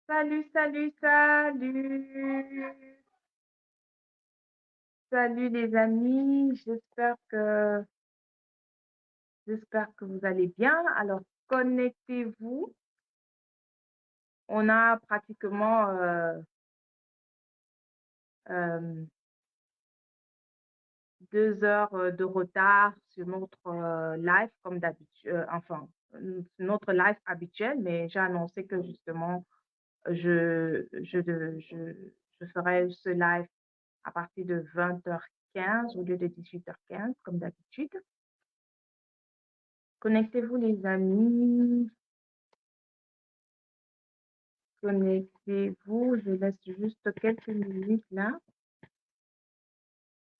Salut, salut, salut. Salut les amis, j'espère que vous allez bien. Alors, connectez-vous. On a pratiquement 2 heures de retard sur notre live, comme d'habitude, sur notre live habituel, mais j'ai annoncé que justement, je ferai ce live à partir de 20h15 au lieu de 18h15, comme d'habitude. Connectez-vous les amis, connectez-vous. Je laisse juste quelques minutes là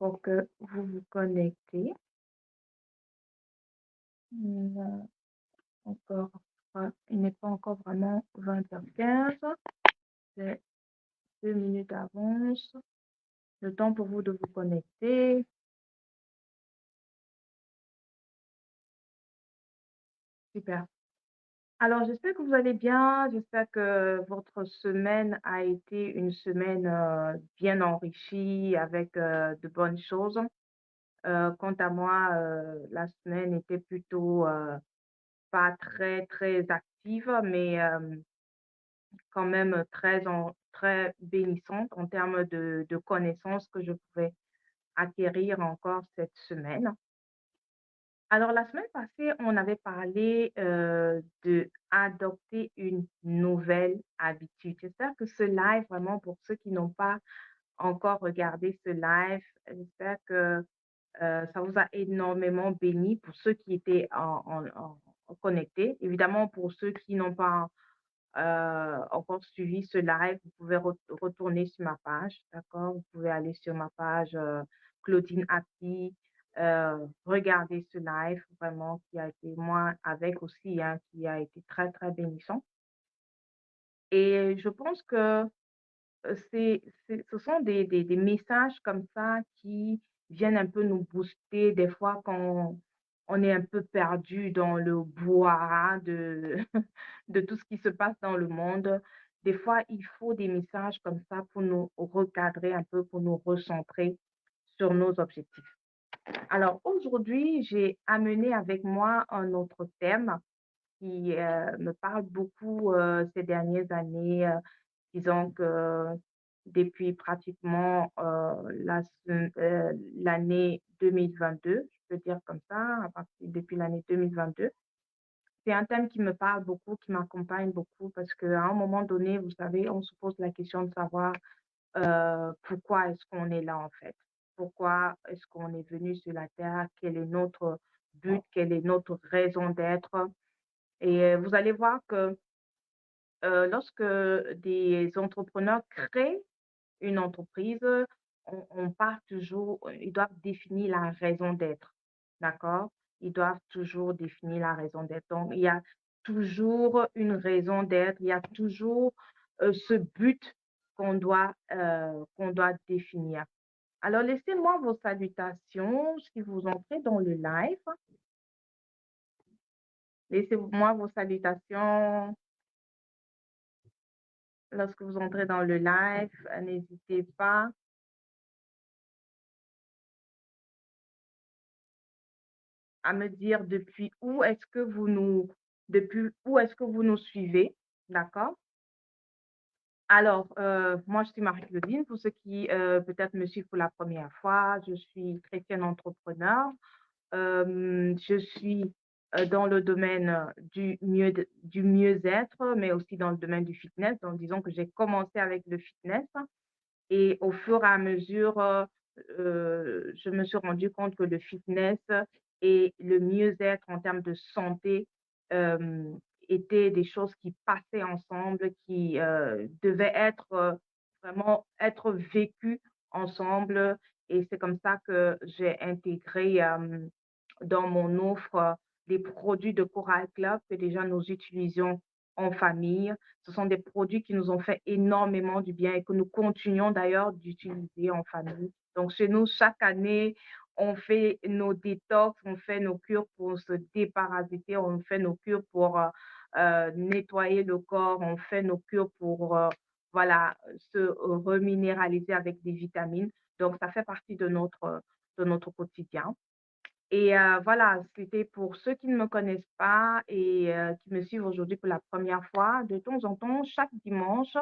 pour que vous vous connectez. Il encore, il n'est pas encore vraiment 20h15, c'est 2 minutes d'avance. Le temps pour vous de vous connecter. Super. Alors, j'espère que vous allez bien. J'espère que votre semaine a été une semaine bien enrichie avec de bonnes choses. Quant à moi, la semaine était plutôt pas très, très active, mais quand même très bénissante en termes de connaissances que je pouvais acquérir encore cette semaine. Alors, la semaine passée, on avait parlé de adopter une nouvelle habitude. J'espère que ce live, vraiment, pour ceux qui n'ont pas encore regardé ce live, j'espère que ça vous a énormément béni pour ceux qui étaient connectés. Évidemment, pour ceux qui n'ont pas encore suivi ce live, vous pouvez retourner sur ma page, d'accord? Vous pouvez aller sur ma page Claudine Happy, regarder ce live vraiment qui a été, moi, avec aussi, hein, qui a été très, très bénissant. Et je pense que ce sont des messages comme ça qui viennent un peu nous booster des fois quand on est un peu perdu dans le brouhaha de de tout ce qui se passe dans le monde. Des fois, il faut des messages comme ça pour nous recadrer un peu, pour nous recentrer sur nos objectifs. Alors aujourd'hui, j'ai amené avec moi un autre thème qui me parle beaucoup ces dernières années. Disons que depuis pratiquement l'année 2022, je peux dire comme ça, depuis l'année 2022. C'est un thème qui me parle beaucoup, qui m'accompagne beaucoup parce qu'à un moment donné, vous savez, on se pose la question de savoir pourquoi est-ce qu'on est là en fait? Pourquoi est-ce qu'on est venu sur la terre? Quel est notre but? Quelle est notre raison d'être? Et vous allez voir que lorsque des entrepreneurs créent une entreprise, on part toujours, ils doivent définir la raison d'être, d'accord? Ils doivent toujours définir la raison d'être. Donc, il y a toujours une raison d'être, il y a toujours ce but qu'on doit définir. Alors, laissez-moi vos salutations si vous entrez dans le live. Laissez-moi vos salutations lorsque vous entrez dans le live. N'hésitez pas à me dire depuis où est-ce que vous nous suivez, d'accord? Alors, moi, je suis Marie-Claudine. Pour ceux qui peut-être me suivent pour la première fois, je suis chrétienne entrepreneur. Je suis dans le domaine du mieux-être, mais aussi dans le domaine du fitness. Donc, disons que j'ai commencé avec le fitness et au fur et à mesure, je me suis rendu compte que le fitness et le mieux-être en termes de santé, étaient des choses qui passaient ensemble, qui, devaient vraiment être vécues ensemble et c'est comme ça que j'ai intégré, dans mon offre, des produits de Coral Club que déjà nous utilisions en famille. Ce sont des produits qui nous ont fait énormément du bien et que nous continuons d'ailleurs d'utiliser en famille. Donc chez nous, chaque année, on fait nos détox, on fait nos cures pour se déparasiter, on fait nos cures pour, nettoyer le corps, on fait nos cures pour, voilà, se reminéraliser avec des vitamines. Donc ça fait partie de notre quotidien. Et voilà, c'était pour ceux qui ne me connaissent pas et qui me suivent aujourd'hui pour la première fois. De temps en temps, chaque dimanche,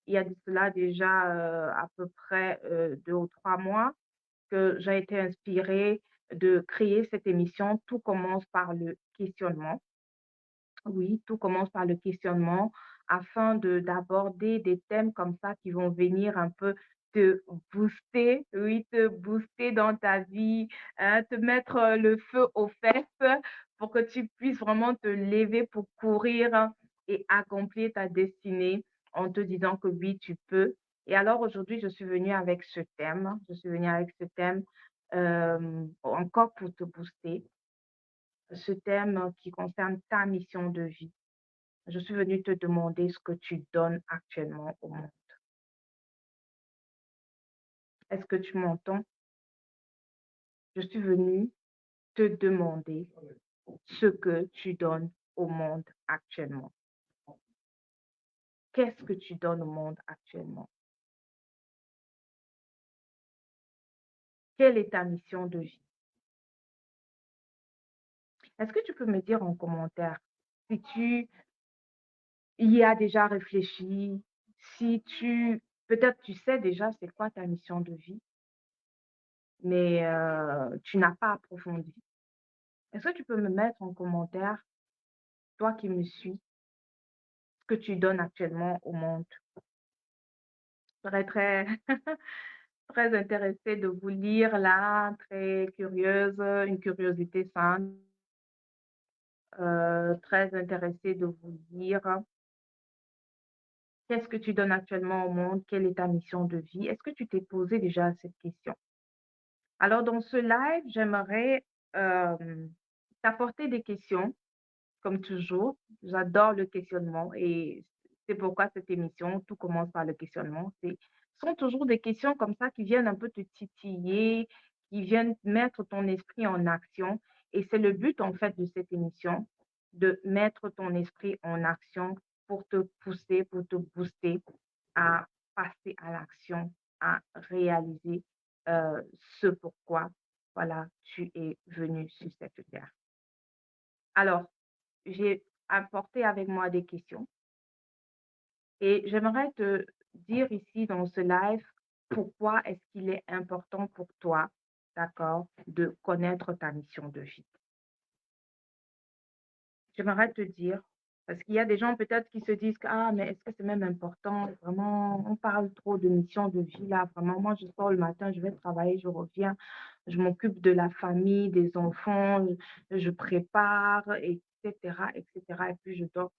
il y a de cela déjà, à peu près, 2 ou 3 mois, que j'ai été inspirée de créer cette émission. Tout commence par le questionnement. Oui, tout commence par le questionnement afin d'aborder des thèmes comme ça qui vont venir un peu te booster, oui, te booster dans ta vie, te mettre, le feu aux fesses pour que tu puisses vraiment te lever pour courir et accomplir ta destinée en te disant que oui, tu peux. Et alors aujourd'hui, je suis venue avec ce thème. Je suis venue avec ce thème, encore pour te booster, ce thème qui concerne ta mission de vie. Je suis venue te demander ce que tu donnes actuellement au monde. Est-ce que tu m'entends? Je suis venue te demander ce que tu donnes au monde actuellement. Qu'est-ce que tu donnes au monde actuellement? Quelle est ta mission de vie? Est-ce que tu peux me dire en commentaire si tu y as déjà réfléchi, si tu peut-être tu sais déjà c'est quoi ta mission de vie, mais tu n'as pas approfondi. Est-ce que tu peux me mettre en commentaire, toi qui me suis, ce que tu donnes actuellement au monde? Je serais très, très intéressée de vous lire là, très curieuse, une curiosité saine, très intéressée de vous lire. Qu'est-ce que tu donnes actuellement au monde? Quelle est ta mission de vie? Est-ce que tu t'es posé déjà cette question? Alors, dans ce live, j'aimerais t'apporter des questions comme toujours. J'adore le questionnement et c'est pourquoi cette émission, tout commence par le questionnement. Ce sont toujours des questions comme ça qui viennent un peu te titiller, qui viennent mettre ton esprit en action. Et c'est le but, en fait, de cette émission, de mettre ton esprit en action pour te pousser, pour te booster à passer à l'action, à réaliser ce pourquoi, voilà, tu es venu sur cette terre. Alors, j'ai apporté avec moi des questions et j'aimerais te dire ici dans ce live pourquoi est-ce qu'il est important pour toi, d'accord, de connaître ta mission de vie. J'aimerais te dire, parce qu'il y a des gens peut-être qui se disent que, ah, mais est-ce que c'est même important? Vraiment, on parle trop de mission de vie là. Vraiment, moi, je sors le matin, je vais travailler, je reviens, je m'occupe de la famille, des enfants, je prépare, etc., etc. Et puis je dors.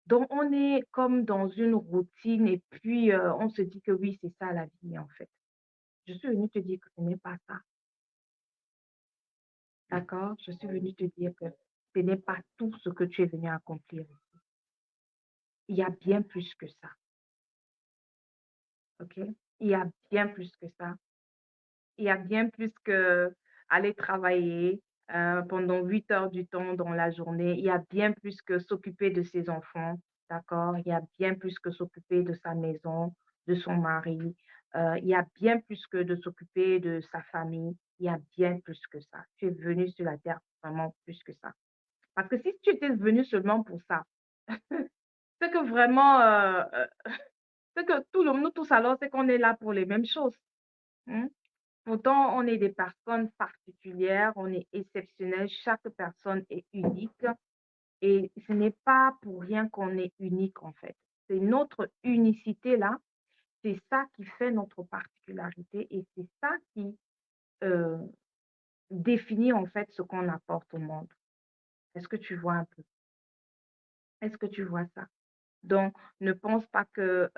Donc, on est comme dans une routine et puis on se dit que oui, c'est ça la vie en fait. Je suis venue te dire que ce n'est pas ça, d'accord? Je suis venue te dire que ce n'est pas tout ce que tu es venu accomplir. Il y a bien plus que ça, ok? Il y a bien plus que ça. Il y a bien plus que aller travailler pendant 8 heures du temps dans la journée. Il y a bien plus que s'occuper de ses enfants, d'accord? Il y a bien plus que s'occuper de sa maison, de son mari. Il y a bien plus que de s'occuper de sa famille. Il y a bien plus que ça. Tu es venu sur la terre vraiment plus que ça. Parce que si tu étais venu seulement pour ça, c'est que vraiment, c'est que nous tous alors, c'est qu'on est là pour les mêmes choses. Hein. Pourtant, on est des personnes particulières, on est exceptionnel, chaque personne est unique et ce n'est pas pour rien qu'on est unique en fait. C'est notre unicité là, c'est ça qui fait notre particularité et c'est ça qui euh, définit en fait ce qu'on apporte au monde. Est-ce que tu vois un peu? Est-ce que tu vois ça? Donc, ne pense pas que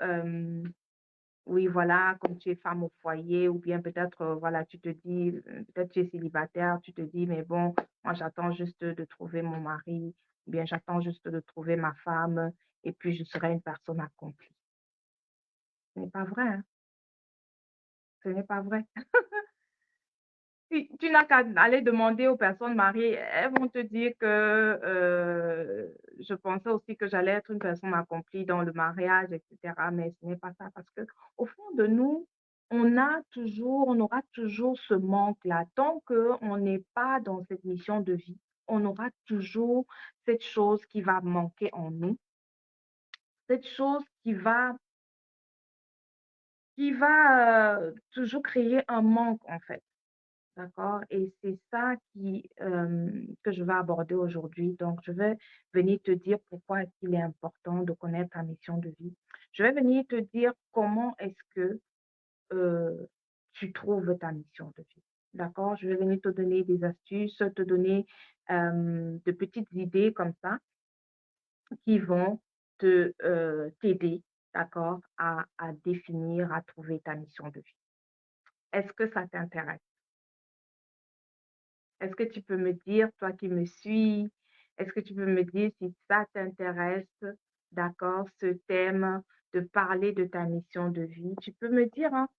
oui, voilà, comme tu es femme au foyer ou bien peut-être, voilà, tu te dis, peut-être tu es célibataire, tu te dis: «Mais bon, moi j'attends juste de trouver mon mari, ou bien j'attends juste de trouver ma femme et puis je serai une personne accomplie». Ce n'est pas vrai, hein, ce n'est pas vrai. Tu n'as qu'à aller demander aux personnes mariées. Elles vont te dire que je pensais aussi que j'allais être une personne accomplie dans le mariage, etc. Mais ce n'est pas ça parce que au fond de nous, on aura toujours ce manque-là. Tant qu'on n'est pas dans cette mission de vie, on aura toujours cette chose qui va manquer en nous, cette chose qui va toujours créer un manque en fait. D'accord? Et c'est ça que je vais aborder aujourd'hui. Donc, je vais venir te dire pourquoi est-ce qu'il est important de connaître ta mission de vie. Je vais venir te dire comment est-ce que euh, tu trouves ta mission de vie. D'accord? Je vais venir te donner des astuces, te donner de petites idées comme ça qui vont t'aider, d'accord, à définir, à trouver ta mission de vie. Est-ce que ça t'intéresse? Est-ce que tu peux me dire, toi qui me suis, est-ce que tu peux me dire si ça t'intéresse, d'accord, ce thème de parler de ta mission de vie? Tu peux me dire, hein,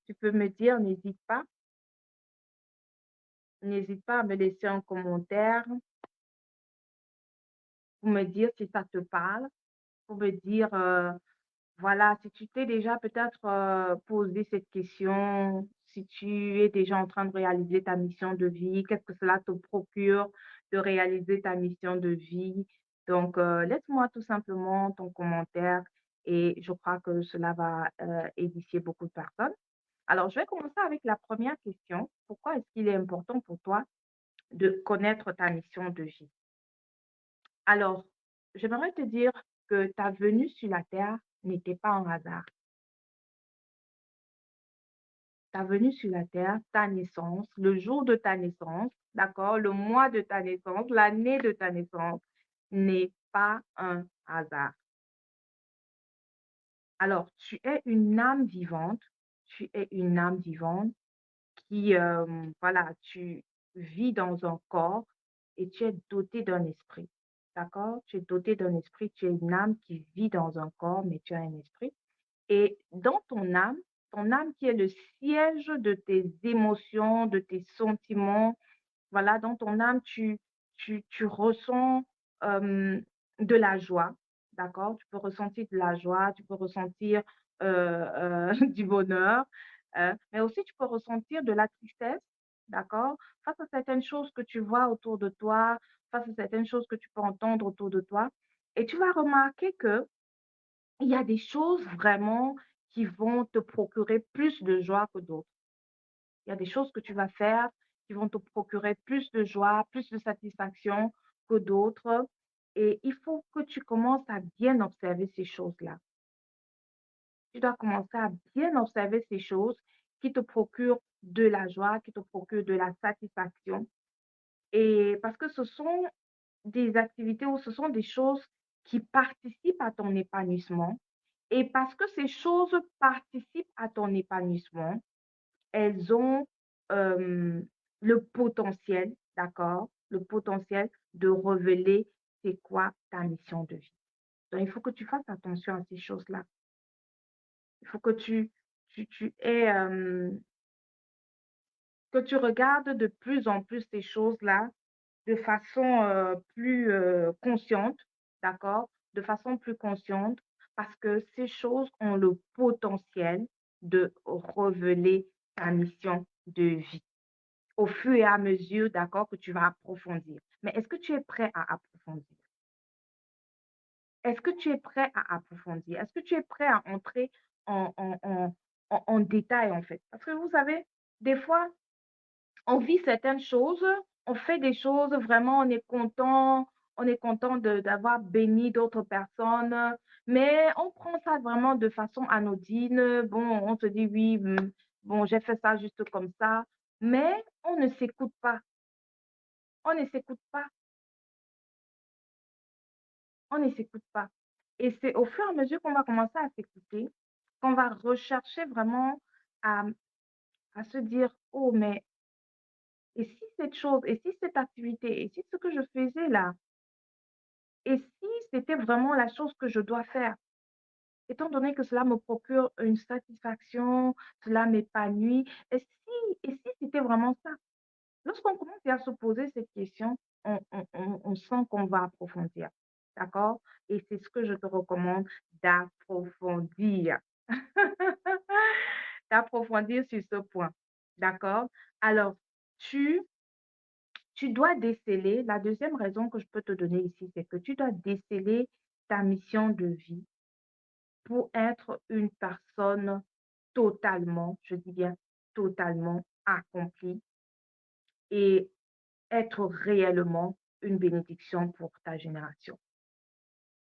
tu peux me dire, n'hésite pas à me laisser un commentaire pour me dire si ça te parle, pour me dire, voilà, si tu t'es déjà peut-être posé cette question, si tu es déjà en train de réaliser ta mission de vie, qu'est-ce que cela te procure de réaliser ta mission de vie? Donc, laisse-moi tout simplement ton commentaire et je crois que cela va édifier beaucoup de personnes. Alors, je vais commencer avec la première question. Pourquoi est-ce qu'il est important pour toi de connaître ta mission de vie? Alors, j'aimerais te dire que ta venue sur la Terre n'était pas un hasard. Ta venue sur la terre, ta naissance, le jour de ta naissance, d'accord, le mois de ta naissance, l'année de ta naissance n'est pas un hasard. Alors, tu es une âme vivante, tu es une âme vivante qui, voilà, tu vis dans un corps et tu es doté d'un esprit, d'accord? Tu es doté d'un esprit, tu es une âme qui vit dans un corps, mais tu as un esprit. Et dans ton âme qui est le siège de tes émotions, de tes sentiments, voilà, dans ton âme, tu ressens de la joie, d'accord? Tu peux ressentir de la joie, tu peux ressentir du bonheur, mais aussi tu peux ressentir de la tristesse, d'accord? Face à certaines choses que tu vois autour de toi, face à certaines choses que tu peux entendre autour de toi. Et tu vas remarquer que il y a des choses vraiment qui vont te procurer plus de joie que d'autres. Il y a des choses que tu vas faire qui vont te procurer plus de joie, plus de satisfaction que d'autres. Et il faut que tu commences à bien observer ces choses-là. Tu dois commencer à bien observer ces choses qui te procurent de la joie, qui te procurent de la satisfaction. Et parce que ce sont des activités ou ce sont des choses qui participent à ton épanouissement. Et parce que ces choses participent à ton épanouissement, elles ont le potentiel, d'accord? Le potentiel de révéler c'est quoi ta mission de vie. Donc, il faut que tu fasses attention à ces choses-là. Il faut que tu aies, que tu regardes de plus en plus ces choses-là de façon plus consciente, d'accord? De façon plus consciente, parce que ces choses ont le potentiel de révéler ta mission de vie au fur et à mesure, d'accord, que tu vas approfondir. Mais est-ce que tu es prêt à approfondir? Est-ce que tu es prêt à approfondir? Est-ce que tu es prêt à entrer en détail, en fait? Parce que vous savez, des fois, on vit certaines choses, on fait des choses, vraiment, on est content d'avoir béni d'autres personnes, mais on prend ça vraiment de façon anodine. Bon, on se dit oui, bon, j'ai fait ça juste comme ça, mais on ne s'écoute pas. On ne s'écoute pas. On ne s'écoute pas. Et c'est au fur et à mesure qu'on va commencer à s'écouter, qu'on va rechercher vraiment à, à se dire, oh, mais et si cette chose, et si cette activité, et si ce que je faisais là, et si c'était vraiment la chose que je dois faire? étant donné que cela me procure une satisfaction, cela m'épanouit. Et si c'était vraiment ça? Lorsqu'on commence à se poser cette question, on sent qu'on va approfondir. D'accord? Et c'est ce que je te recommande d'approfondir. D'approfondir sur ce point. D'accord? Alors, tu, tu dois déceler, la deuxième raison que je peux te donner ici, c'est que tu dois déceler ta mission de vie pour être une personne totalement, je dis bien totalement accomplie et être réellement une bénédiction pour ta génération.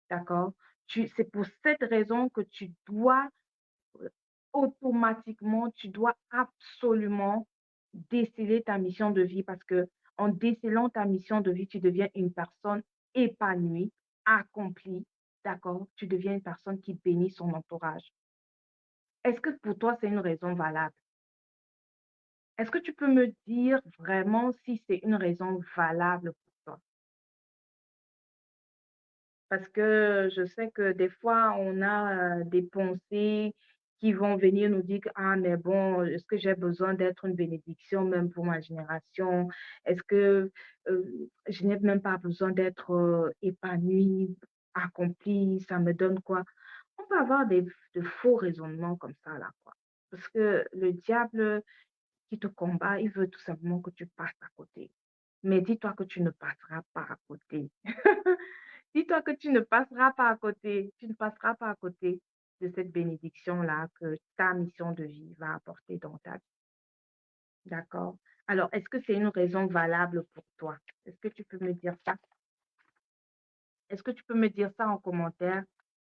D'accord? C'est pour cette raison que tu dois automatiquement, tu dois absolument déceler ta mission de vie parce que en décelant ta mission de vie, tu deviens une personne épanouie, accomplie, d'accord? Tu deviens une personne qui bénit son entourage. Est-ce que pour toi, c'est une raison valable? Est-ce que tu peux me dire vraiment si c'est une raison valable pour toi? Parce que je sais que des fois, on a des pensées qui vont venir nous dire que, ah, mais bon, est-ce que j'ai besoin d'être une bénédiction même pour ma génération? Est-ce que je n'ai même pas besoin d'être épanouie, accomplie? Ça me donne quoi? On peut avoir de faux raisonnements comme ça, là, quoi. Parce que le diable qui te combat, il veut tout simplement que tu passes à côté. Mais dis-toi que tu ne passeras pas à côté. Dis-toi que tu ne passeras pas à côté. Tu ne passeras pas à côté de cette bénédiction-là que ta mission de vie va apporter dans ta vie. D'accord? Alors, est-ce que c'est une raison valable pour toi? Est-ce que tu peux me dire ça? Est-ce que tu peux me dire ça en commentaire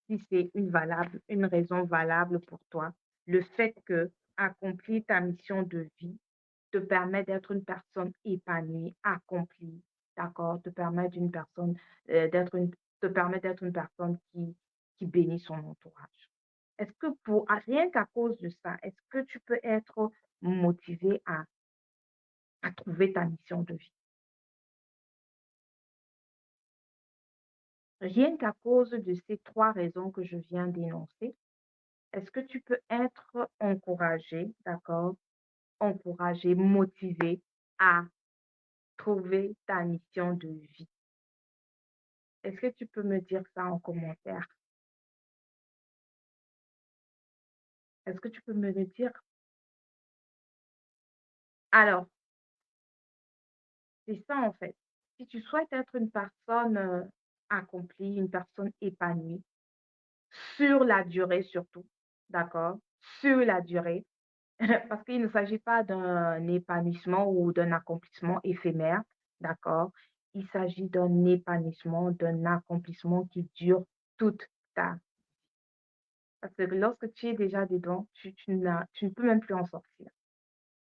si c'est une raison valable pour toi? Le fait que accomplir ta mission de vie te permet d'être une personne épanouie, accomplie, d'accord? Te permet d'être une personne qui bénit son entourage. Est-ce que rien qu'à cause de ça, est-ce que tu peux être motivé à trouver ta mission de vie? Rien qu'à cause de ces trois raisons que je viens d'énoncer, est-ce que tu peux être encouragé, d'accord? Encouragé, motivé à trouver ta mission de vie? Est-ce que tu peux me dire ça en commentaire? Est-ce que tu peux me le dire? Alors, c'est ça en fait. Si tu souhaites être une personne accomplie, une personne épanouie, sur la durée surtout, d'accord? Sur la durée, parce qu'il ne s'agit pas d'un épanouissement ou d'un accomplissement éphémère, d'accord? Il s'agit d'un épanouissement, d'un accomplissement qui dure toute ta. Parce que lorsque tu es déjà dedans, tu ne peux même plus en sortir.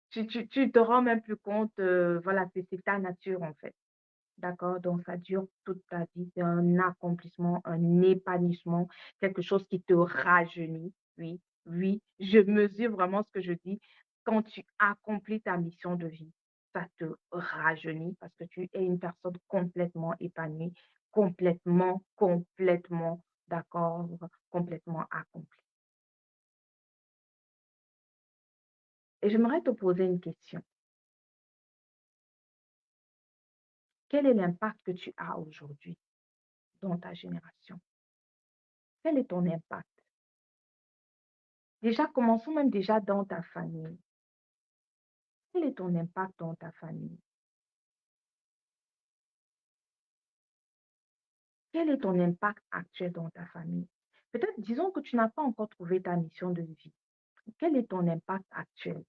Tu te rends même plus compte, voilà, c'est ta nature, en fait. D'accord? Donc ça dure toute ta vie. C'est un accomplissement, un épanouissement, quelque chose qui te rajeunit. Oui, oui, je mesure vraiment ce que je dis. Quand tu accomplis ta mission de vie, ça te rajeunit parce que tu es une personne complètement épanouie, complètement, d'accord, complètement accomplie. Et j'aimerais te poser une question. Quel est l'impact que tu as aujourd'hui dans ta génération? Quel est ton impact? Déjà, commençons même déjà dans ta famille. Quel est ton impact dans ta famille? Quel est ton impact actuel dans ta famille? Peut-être, disons que tu n'as pas encore trouvé ta mission de vie. Quel est ton impact actuel?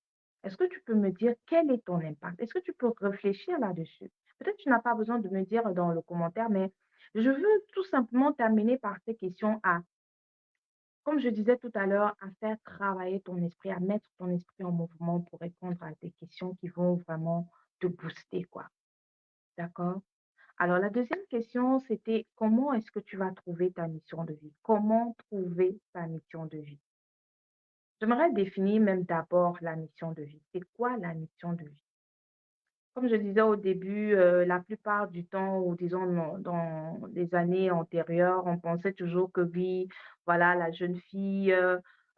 Est-ce que tu peux me dire quel est ton impact? Est-ce que tu peux réfléchir là-dessus? Peut-être que tu n'as pas besoin de me dire dans le commentaire, mais je veux tout simplement t'amener par ces questions à, comme je disais tout à l'heure, à faire travailler ton esprit, à mettre ton esprit en mouvement pour répondre à des questions qui vont vraiment te booster, quoi. D'accord? Alors, la deuxième question, c'était comment est-ce que tu vas trouver ta mission de vie? Comment trouver ta mission de vie? J'aimerais définir même d'abord la mission de vie. C'est quoi la mission de vie? Comme je disais au début, la plupart du temps ou disons dans les années antérieures, on pensait toujours que oui, voilà, la jeune fille,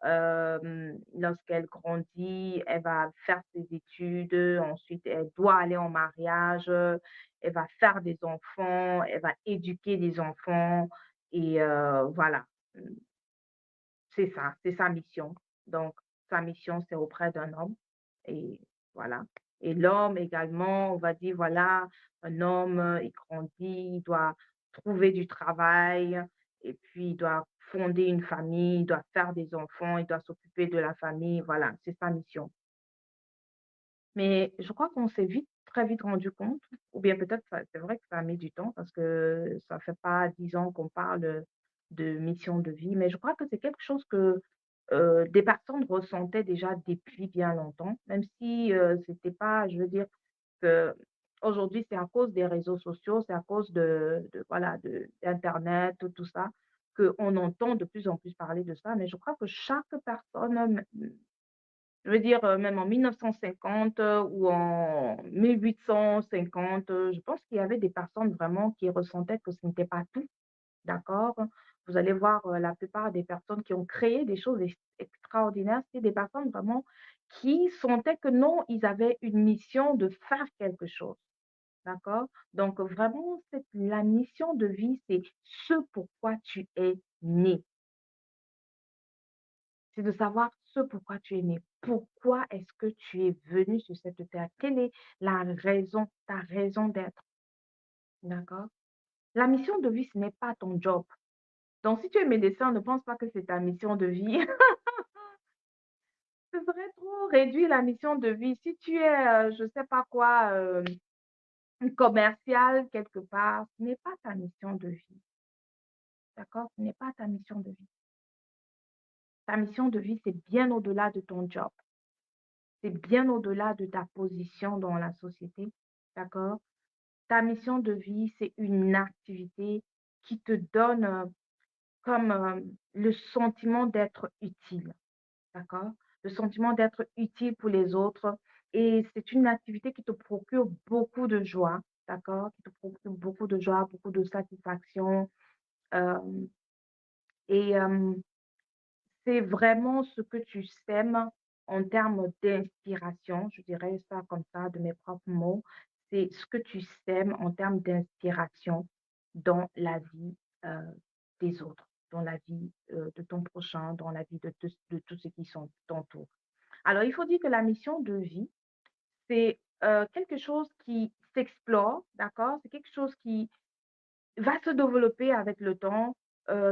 lorsqu'elle grandit, elle va faire ses études, ensuite elle doit aller en mariage, elle va faire des enfants, elle va éduquer des enfants et voilà. C'est ça, c'est sa mission. Donc, sa mission, c'est auprès d'un homme et voilà. Et l'homme également, on va dire, voilà, un homme, il grandit, il doit trouver du travail et puis il doit fonder une famille, il doit faire des enfants, il doit s'occuper de la famille, voilà, c'est sa mission. Mais je crois qu'on s'est vite, très vite rendu compte, ou bien peut-être ça c'est vrai que ça a mis du temps parce que ça fait pas 10 ans qu'on parle, de mission de vie, mais je crois que c'est quelque chose que, des personnes ressentaient déjà depuis bien longtemps, même si, c'était pas je veux dire qu'aujourd'hui c'est à cause des réseaux sociaux, c'est à cause de voilà, de d'internet, tout ça, qu'on entend de plus en plus parler de ça, mais je crois que chaque personne, je veux dire, même en 1950, ou en 1850, je pense qu'il y avait des personnes vraiment qui ressentaient que ce n'était pas tout, d'accord? Vous allez voir, la plupart des personnes qui ont créé des choses extraordinaires, c'est des personnes vraiment qui sentaient que non, ils avaient une mission de faire quelque chose, d'accord? Donc vraiment, c'est la mission de vie, c'est ce pourquoi tu es né. C'est de savoir ce pourquoi tu es né. Pourquoi est-ce que tu es venu sur cette terre? Quelle est la raison, ta raison d'être? D'accord? La mission de vie, ce n'est pas ton job. Donc, si tu es médecin, ne pense pas que c'est ta mission de vie. Ce serait trop réduire la mission de vie. Si tu es, je sais pas quoi, commercial quelque part, ce n'est pas ta mission de vie. D'accord? Ce n'est pas ta mission de vie. Ta mission de vie, c'est bien au-delà de ton job. C'est bien au-delà de ta position dans la société. D'accord? Ta mission de vie, c'est une activité qui te donne, comme, le sentiment d'être utile, d'accord? Le sentiment d'être utile pour les autres et c'est une activité qui te procure beaucoup de joie, d'accord? Qui te procure beaucoup de joie, beaucoup de satisfaction, hem et c'est vraiment ce que tu sèmes en termes d'inspiration, je dirais ça comme ça de mes propres mots. C'est ce que tu sèmes en termes d'inspiration dans la vie, des autres, dans la vie, de ton prochain, dans la vie de tous ceux qui sont t'entourent. Alors il faut dire que la mission de vie, c'est, quelque chose qui s'explore, d'accord? C'est quelque chose qui va se développer avec le temps,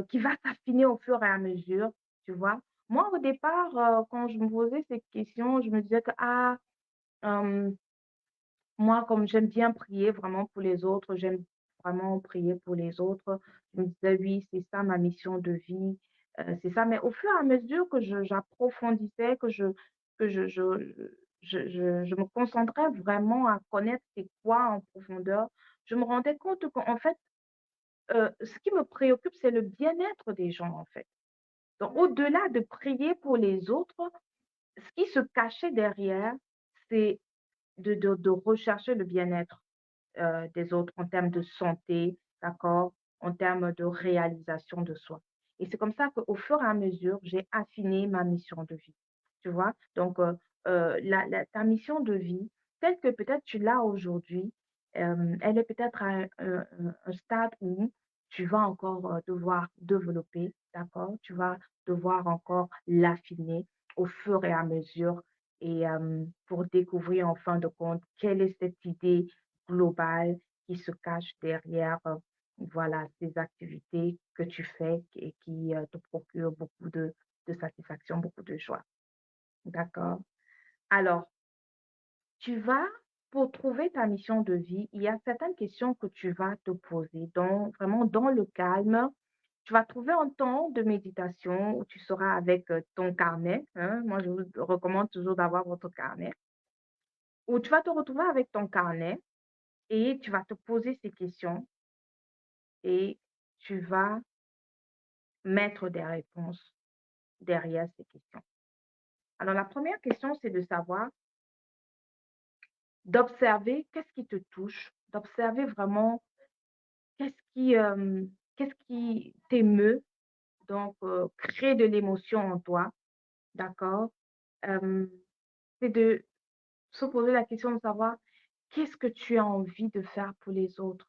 qui va s'affiner au fur et à mesure, tu vois? Moi, au départ, quand je me posais ces questions, je me disais que: «Ah, hem, moi, comme j'aime bien prier vraiment pour les autres, j'aime vraiment prier pour les autres». Je me disais: «Oui, c'est ça ma mission de vie, c'est ça». Mais au fur et à mesure que je j'approfondissais, que je me concentrais vraiment à connaître c'est quoi en profondeur, je me rendais compte qu'en fait, ce qui me préoccupe, c'est le bien-être des gens, en fait. Donc au-delà de prier pour les autres, ce qui se cachait derrière, c'est de rechercher le bien-être, des autres en termes de santé, d'accord? En termes de réalisation de soi. Et c'est comme ça qu'au fur et à mesure, j'ai affiné ma mission de vie, tu vois? Donc la ta mission de vie, telle que peut-être tu l'as aujourd'hui, elle est peut-être à un stade où tu vas encore, devoir développer, d'accord? Tu vas devoir encore l'affiner au fur et à mesure et pour découvrir en fin de compte quelle est cette idée globale qui se cache derrière, voilà, ces activités que tu fais et qui, te procurent beaucoup de satisfaction, beaucoup de joie. D'accord? Alors, tu vas pour trouver ta mission de vie, il y a certaines questions que tu vas te poser vraiment dans le calme. Tu vas trouver un temps de méditation où tu seras avec, ton carnet, hein. Moi, je vous recommande toujours d'avoir votre carnet, où tu vas te retrouver avec ton carnet et tu vas te poser ces questions et tu vas mettre des réponses derrière ces questions. Alors la première question, c'est de savoir d'observer qu'est-ce qui te touche, d'observer vraiment qu'est-ce qui, qu'est-ce qui t'émeut, donc créer de l'émotion en toi, d'accord? Hem, c'est de se poser la question de savoir qu'est-ce que tu as envie de faire pour les autres,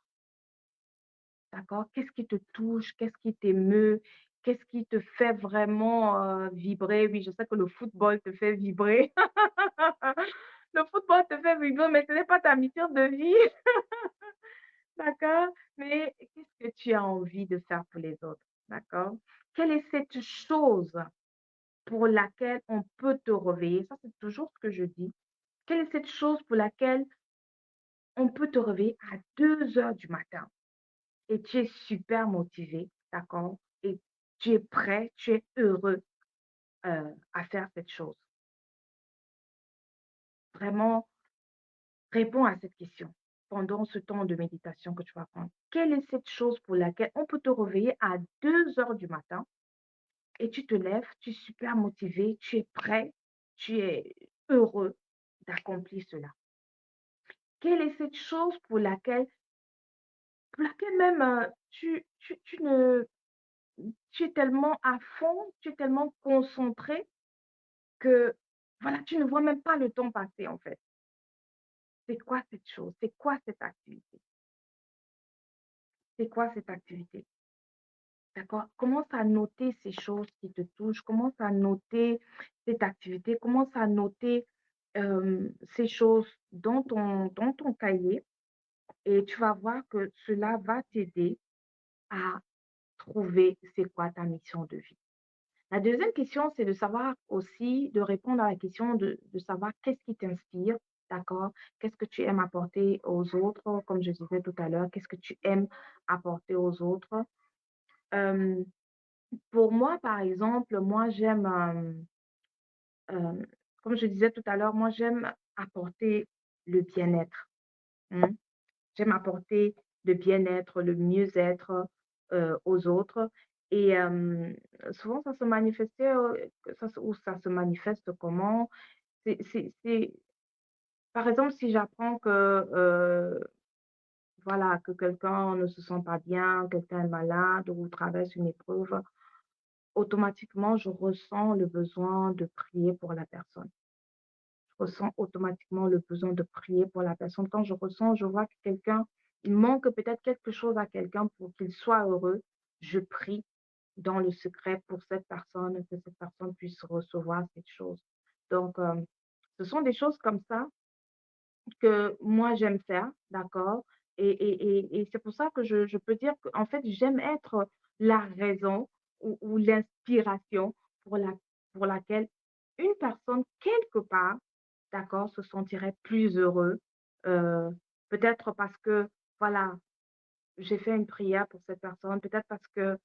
d'accord? Qu'est-ce qui te touche? Qu'est-ce qui t'émeut? Qu'est-ce qui te fait vraiment, vibrer? Oui, je sais que le football te fait vibrer. Le football te fait vibrer, mais ce n'est pas ta mission de vie, d'accord? Mais qu'est-ce que tu as envie de faire pour les autres, d'accord? Quelle est cette chose pour laquelle on peut te réveiller? Ça, c'est toujours ce que je dis. Quelle est cette chose pour laquelle on peut te réveiller à 2 heures du matin et tu es super motivé, d'accord? Et tu es prêt, tu es heureux à faire cette chose. Vraiment, réponds à cette question pendant ce temps de méditation que tu vas prendre. Quelle est cette chose pour laquelle on peut te réveiller à 2 heures du matin et tu te lèves, tu es super motivé, tu es prêt, tu es heureux d'accomplir cela? Quelle est cette chose pour laquelle même tu ne tu es tellement à fond, tu es tellement concentré que, voilà, tu ne vois même pas le temps passer, en fait. C'est quoi cette chose? C'est quoi cette activité? C'est quoi cette activité? D'accord? Commence à noter ces choses qui te touchent, commence à noter cette activité, commence à noter, ces choses dans ton cahier et tu vas voir que cela va t'aider à trouver c'est quoi ta mission de vie. La deuxième question, c'est de savoir aussi, de répondre à la question de savoir qu'est-ce qui t'inspire, d'accord? Qu'est-ce que tu aimes apporter aux autres, comme je disais tout à l'heure, qu'est-ce que tu aimes apporter aux autres? Hem, pour moi, par exemple, moi, j'aime, comme je disais tout à l'heure, moi, j'aime apporter le bien-être, mmh. J'aime apporter le bien-être, le mieux-être, aux autres et souvent ça se manifestait, ça se manifeste comment? C'est par exemple, si j'apprends que, voilà, que quelqu'un ne se sent pas bien, quelqu'un est malade ou traverse une épreuve, automatiquement, je ressens le besoin de prier pour la personne. Je ressens automatiquement le besoin de prier pour la personne. Quand je vois que quelqu'un, il manque peut-être quelque chose à quelqu'un pour qu'il soit heureux, je prie dans le secret pour cette personne, que cette personne puisse recevoir cette chose. Donc, ce sont des choses comme ça que moi j'aime faire, d'accord? Et c'est pour ça que je peux dire qu'en fait, j'aime être la raison ou l'inspiration pour la pour laquelle une personne, quelque part, d'accord, se sentirait plus heureux. Heu, peut-être parce que, voilà, j'ai fait une prière pour cette personne, peut-être parce que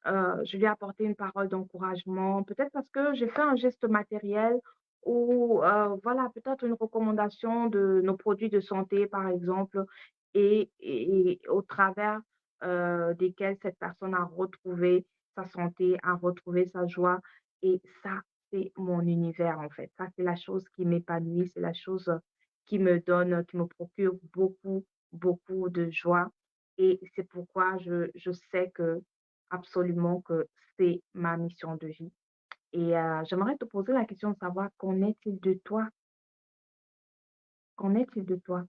je lui ai apporté une parole d'encouragement, peut-être parce que j'ai fait un geste matériel ou voilà, peut-être une recommandation de nos produits de santé, par exemple, et au travers, desquels cette personne a retrouvé sa santé, a retrouvé sa joie et ça, c'est mon univers, en fait. Ça, c'est la chose qui m'épanouit, c'est la chose, qui me procure beaucoup, beaucoup de joie et c'est pourquoi je sais que absolument que c'est ma mission de vie et j'aimerais te poser la question de savoir qu'en est-il de toi? Qu'en est-il de toi?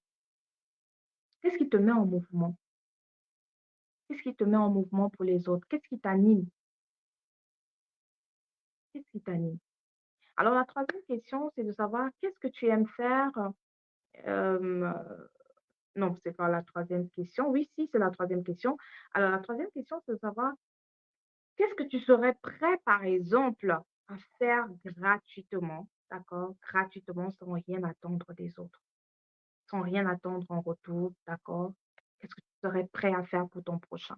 Qu'est-ce qui te met en mouvement? Qu'est-ce qui te met en mouvement pour les autres? Qu'est-ce qui t'anime? Qu'est-ce qui t'anime? Alors la troisième question, c'est de savoir qu'est-ce que tu aimes faire, non, c'est pas la troisième question. Oui, si, c'est la troisième question. Alors la troisième question, c'est de savoir qu'est-ce que tu serais prêt, par exemple, à faire gratuitement, d'accord? Gratuitement, sans rien attendre des autres, sans rien attendre en retour, d'accord? Qu'est-ce que tu serais prêt à faire pour ton prochain?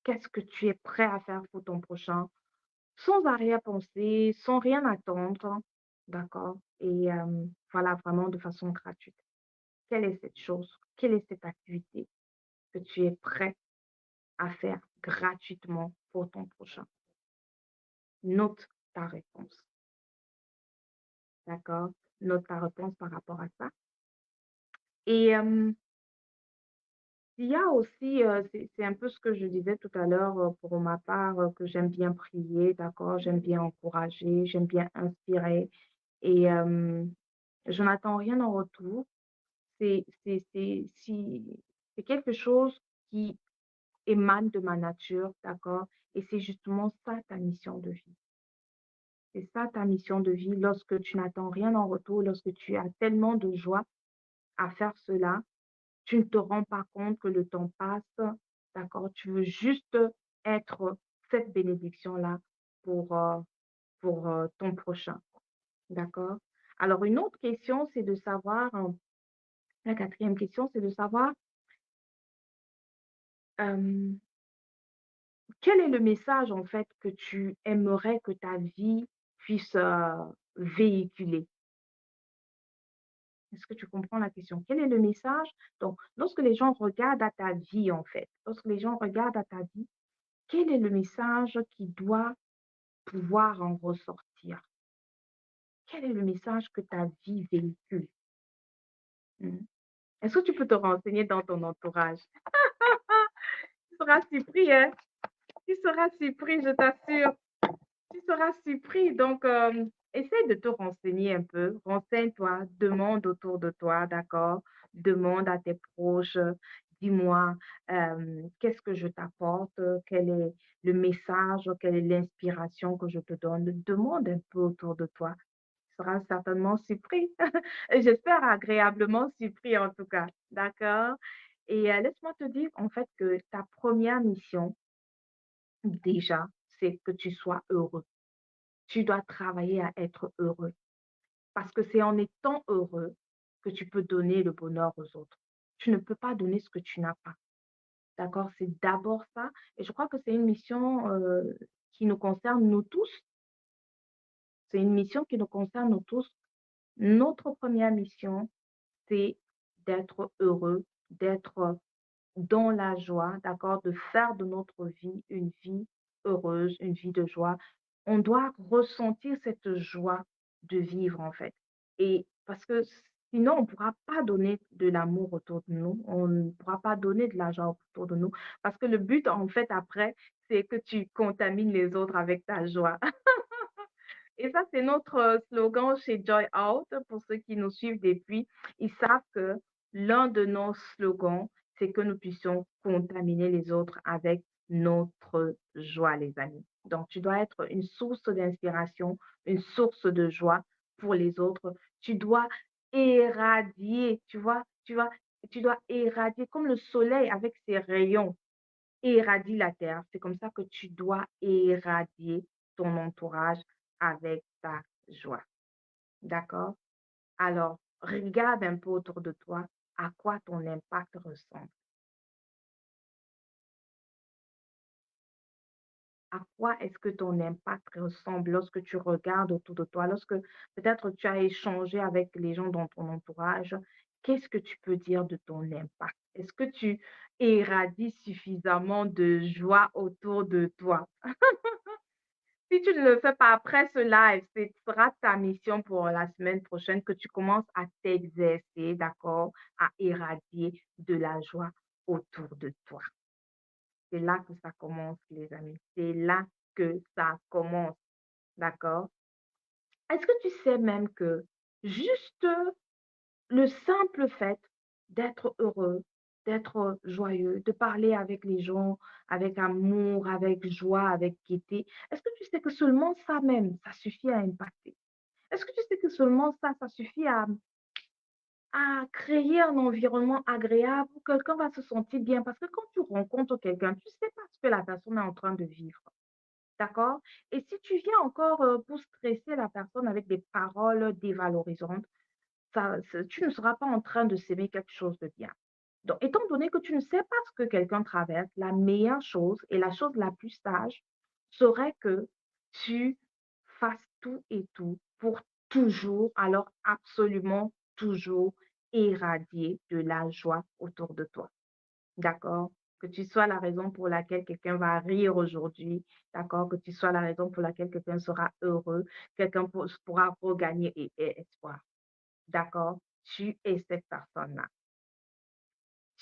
Qu'est-ce que tu es prêt à faire pour ton prochain? Sans arrière-pensée, sans rien attendre, d'accord? Et voilà, vraiment de façon gratuite. Quelle est cette chose? Quelle est cette activité que tu es prêt à faire gratuitement pour ton prochain? Note ta réponse. D'accord? Note ta réponse par rapport à ça. Et il y a aussi, c'est un peu ce que je disais tout à l'heure, pour ma part, que j'aime bien prier, d'accord? J'aime bien encourager, j'aime bien inspirer et je n'attends rien en retour. C'est quelque chose qui émane de ma nature, d'accord? Et c'est justement ça ta mission de vie. C'est ça ta mission de vie lorsque tu n'attends rien en retour, lorsque tu as tellement de joie à faire cela, tu ne te rends pas compte que le temps passe, d'accord? Tu veux juste être cette bénédiction-là pour, ton prochain, d'accord? Alors une autre question, c'est de savoir, la quatrième question, c'est de savoir, hem, quel est le message en fait que tu aimerais que ta vie puisse, véhiculer? Est-ce que tu comprends la question? Quel est le message? Donc, lorsque les gens regardent à ta vie, en fait, lorsque les gens regardent à ta vie, quel est le message qui doit pouvoir en ressortir? Quel est le message que ta vie véhicule? Mmh. Est-ce que tu peux te renseigner dans ton entourage? Tu seras surpris, hein? Tu seras surpris, je t'assure. Tu seras surpris. Donc, essaie de te renseigner un peu. Renseigne-toi, demande autour de toi, d'accord? Demande à tes proches, dis-moi, qu'est-ce que je t'apporte? Quel est le message? Quelle est l'inspiration que je te donne? Demande un peu autour de toi. Tu seras certainement surpris. Et j'espère agréablement surpris en tout cas, d'accord? Et laisse-moi te dire en fait que ta première mission, déjà, c'est que tu sois heureux. Tu dois travailler à être heureux parce que c'est en étant heureux que tu peux donner le bonheur aux autres. Tu ne peux pas donner ce que tu n'as pas. D'accord? C'est d'abord ça et je crois que c'est une mission, qui nous concerne nous tous. C'est une mission qui nous concerne nous tous. Notre première mission, c'est d'être heureux, d'être dans la joie, d'accord? De faire de notre vie une vie heureuse, une vie de joie. On doit ressentir cette joie de vivre, en fait. Et parce que sinon, on ne pourra pas donner de l'amour autour de nous, on ne pourra pas donner de l'argent autour de nous. Parce que le but, en fait, après, c'est que tu contamines les autres avec ta joie. Et ça, c'est notre slogan chez Joy Out. Pour ceux qui nous suivent depuis, ils savent que l'un de nos slogans, c'est que nous puissions contaminer les autres avec notre joie, les amis. Donc, tu dois être une source d'inspiration, une source de joie pour les autres. Tu dois éradier, tu dois éradier comme le soleil avec ses rayons éradier la terre. C'est comme ça que tu dois éradier ton entourage avec ta joie. D'accord? Alors, regarde un peu autour de toi à quoi ton impact ressemble. À quoi est-ce que ton impact ressemble lorsque tu regardes autour de toi, lorsque peut-être tu as échangé avec les gens dans ton entourage, qu'est-ce que tu peux dire de ton impact? Est-ce que tu éradies suffisamment de joie autour de toi? Si tu ne le fais pas après ce live, ce sera ta mission pour la semaine prochaine que tu commences à t'exercer, d'accord, à éradier de la joie autour de toi. C'est là que ça commence, les amis. C'est là que ça commence, d'accord? Est-ce que tu sais même que juste le simple fait d'être heureux, d'être joyeux, de parler avec les gens avec amour, avec joie, avec gaieté. Est-ce que tu sais que seulement ça même, ça suffit à impacter? Est-ce que tu sais que seulement ça, ça suffit à créer un environnement agréable où quelqu'un va se sentir bien? Parce que quand tu rencontres quelqu'un, tu ne sais pas ce que la personne est en train de vivre. D'accord? Et si tu viens encore pour stresser la personne avec des paroles dévalorisantes, tu ne seras pas en train de s'aimer quelque chose de bien. Donc, étant donné que tu ne sais pas ce que quelqu'un traverse, la meilleure chose et la chose la plus sage serait que tu fasses tout et tout pour toujours, alors absolument toujours, éradier de la joie autour de toi. D'accord? Que tu sois la raison pour laquelle quelqu'un va rire aujourd'hui, d'accord? Que tu sois la raison pour laquelle quelqu'un sera heureux, quelqu'un pourra regagner espoir. D'accord? Tu es cette personne-là.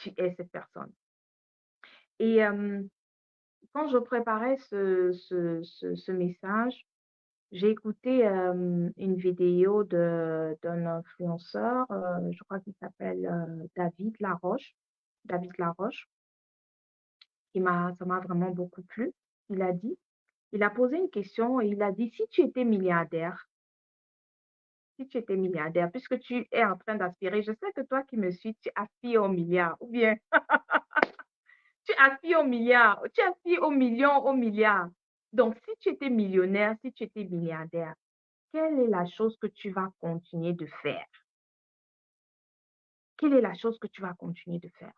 tu es cette personne. Et quand je préparais ce message, j'ai écouté une vidéo d'un influenceur, je crois qu'il s'appelle David Laroche. David Laroche, ça m'a vraiment beaucoup plu. Il a dit, il a posé une question et il a dit, si tu étais milliardaire, puisque tu es en train d'aspirer, je sais que toi qui me suis, tu aspires au milliard, ou bien tu aspires au milliard, tu aspires au million, au milliard. Donc, si tu étais millionnaire, si tu étais milliardaire, quelle est la chose que tu vas continuer de faire? Quelle est la chose que tu vas continuer de faire?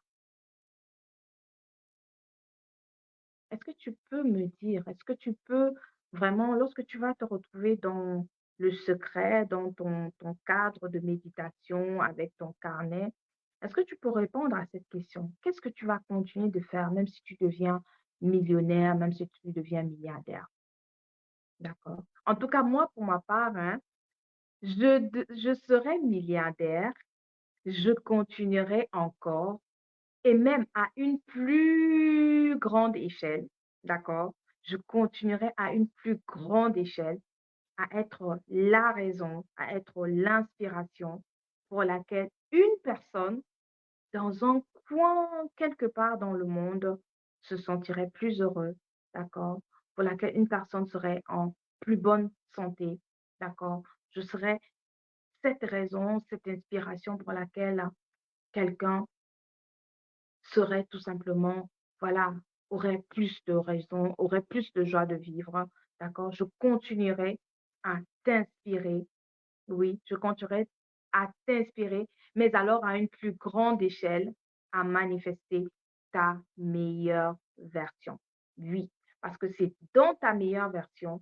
Est-ce que tu peux me dire, est-ce que tu peux vraiment, lorsque tu vas te retrouver dans le secret, dans ton cadre de méditation avec ton carnet, est-ce que tu peux répondre à cette question? Qu'est-ce que tu vas continuer de faire, même si tu deviens millionnaire, même si tu deviens milliardaire? D'accord. En tout cas, moi, pour ma part, hein, je serai milliardaire, je continuerai encore et même à une plus grande échelle, d'accord? Je continuerai à une plus grande échelle à être la raison, à être l'inspiration pour laquelle une personne dans un coin quelque part dans le monde se sentirait plus heureux, d'accord? Pour laquelle une personne serait en plus bonne santé, d'accord? Je serais cette raison, cette inspiration pour laquelle quelqu'un serait tout simplement, voilà, aurait plus de raison, aurait plus de joie de vivre, d'accord? Je continuerai à t'inspirer, oui, je continuerai à t'inspirer, mais alors à une plus grande échelle, à manifester ta meilleure version. Oui, parce que c'est dans ta meilleure version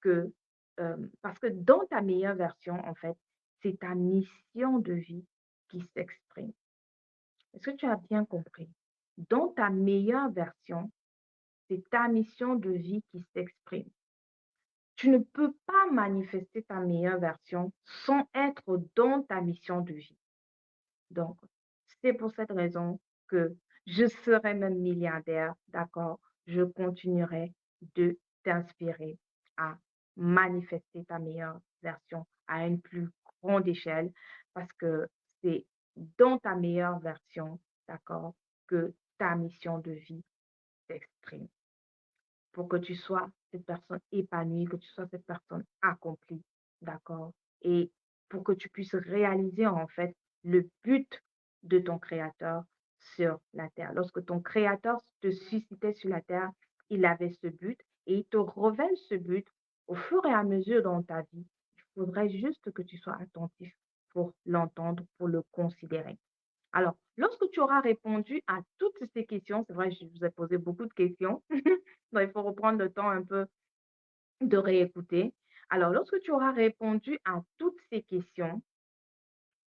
que, parce que dans ta meilleure version, en fait, c'est ta mission de vie qui s'exprime. Est-ce que tu as bien compris? Dans ta meilleure version, c'est ta mission de vie qui s'exprime. Tu ne peux pas manifester ta meilleure version sans être dans ta mission de vie. Donc, c'est pour cette raison que je serai même milliardaire, d'accord? Je continuerai de t'inspirer à manifester ta meilleure version à une plus grande échelle parce que c'est dans ta meilleure version, d'accord, que ta mission de vie s'exprime pour que tu sois cette personne épanouie, que tu sois cette personne accomplie, d'accord? Et pour que tu puisses réaliser en fait le but de ton créateur sur la terre. Lorsque ton créateur te suscitait sur la terre, il avait ce but et il te révèle ce but au fur et à mesure dans ta vie. Il faudrait juste que tu sois attentif pour l'entendre, pour le considérer. Alors, lorsque tu auras répondu à toutes ces questions, c'est vrai, je vous ai posé beaucoup de questions, donc il faut reprendre le temps un peu de réécouter. Alors, lorsque tu auras répondu à toutes ces questions,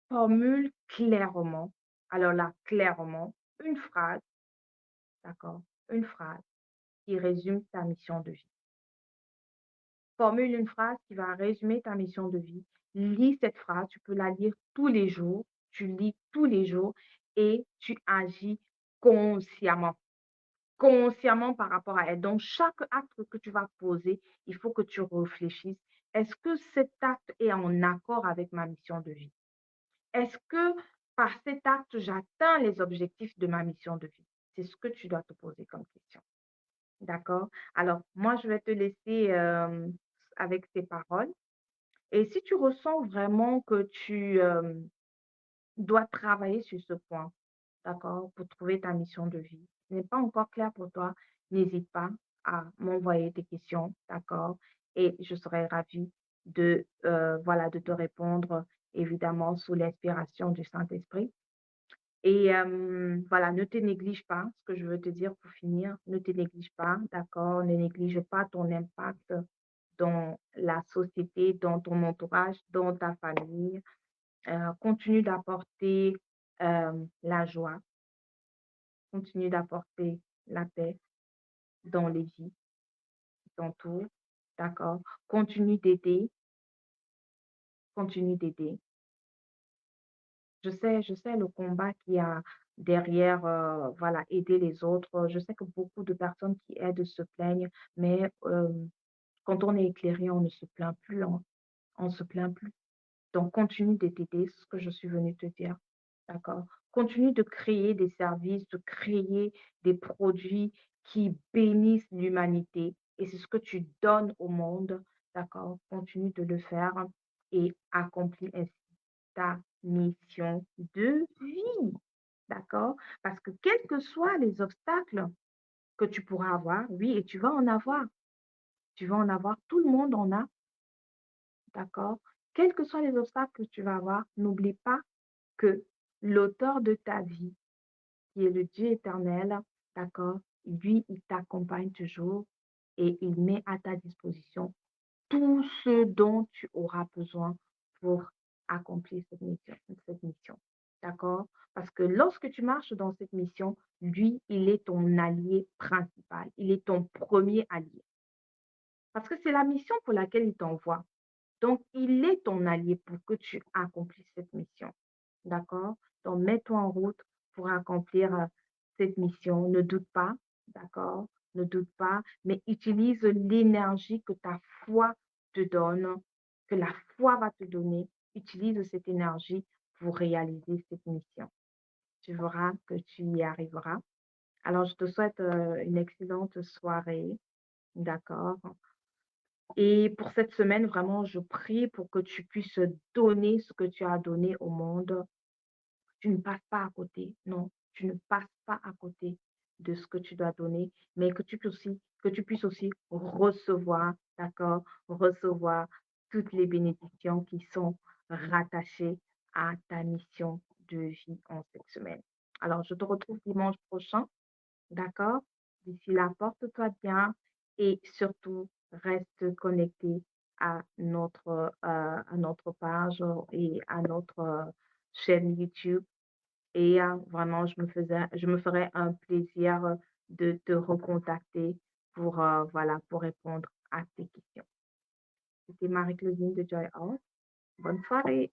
formule clairement, alors là, clairement, une phrase, d'accord, une phrase qui résume ta mission de vie. Formule une phrase qui va résumer ta mission de vie. Lis cette phrase, tu peux la lire tous les jours, tu lis tous les jours et tu agis consciemment. Consciemment par rapport à elle. Donc, chaque acte que tu vas poser, il faut que tu réfléchisses. Est-ce que cet acte est en accord avec ma mission de vie? Est-ce que par cet acte, j'atteins les objectifs de ma mission de vie? C'est ce que tu dois te poser comme question. D'accord? Alors, moi, je vais te laisser avec ces paroles. Et si tu ressens vraiment que tu dois travailler sur ce point, d'accord, pour trouver ta mission de vie. Ce n'est pas encore clair pour toi, n'hésite pas à m'envoyer tes questions, d'accord, et je serai ravie voilà, de te répondre, évidemment, sous l'inspiration du Saint-Esprit. Et voilà, ne te néglige pas, ce que je veux te dire pour finir, ne te néglige pas, d'accord, ne néglige pas ton impact dans la société, dans ton entourage, dans ta famille. Continue d'apporter la joie, continue d'apporter la paix dans les vies qui t'entourent, d'accord? Continue d'aider, continue d'aider. Je sais le combat qu'il y a derrière, voilà, aider les autres. Je sais que beaucoup de personnes qui aident se plaignent, mais quand on est éclairé, on ne se plaint plus, hein, on se plaint plus. Donc continue de t'aider, c'est ce que je suis venue te dire, d'accord? Continue de créer des services, de créer des produits qui bénissent l'humanité et c'est ce que tu donnes au monde, d'accord? Continue de le faire et accomplis ainsi ta mission de vie, d'accord? Parce que quels que soient les obstacles que tu pourras avoir, oui, et tu vas en avoir, tout le monde en a, d'accord? Quels que soient les obstacles que tu vas avoir, n'oublie pas que l'auteur de ta vie, qui est le Dieu éternel, d'accord, lui, il t'accompagne toujours et il met à ta disposition tout ce dont tu auras besoin pour accomplir cette mission. D'accord? Parce que lorsque tu marches dans cette mission, lui, il est ton allié principal. Il est ton premier allié. Parce que c'est la mission pour laquelle il t'envoie. Donc, il est ton allié pour que tu accomplisses cette mission. D'accord? Donc, mets-toi en route pour accomplir cette mission. Ne doute pas, d'accord? Ne doute pas, mais utilise l'énergie que ta foi te donne, que la foi va te donner. Utilise cette énergie pour réaliser cette mission. Tu verras que tu y arriveras. Alors, je te souhaite une excellente soirée, d'accord? Et pour cette semaine, vraiment, je prie pour que tu puisses donner ce que tu as donné au monde. Tu ne passes pas à côté. Non, tu ne passes pas à côté de ce que tu dois donner, mais que tu puisses aussi recevoir, d'accord? Recevoir toutes les bénédictions qui sont rattachées à ta mission de vie en cette semaine. Alors, je te retrouve dimanche prochain. D'accord? D'ici là, porte-toi bien et surtout reste connecté à notre page et à notre chaîne YouTube. Et vraiment, je me ferais un plaisir de te recontacter pour, voilà, pour répondre à tes questions. C'était Marie-Claudine de Joy House. Bonne soirée.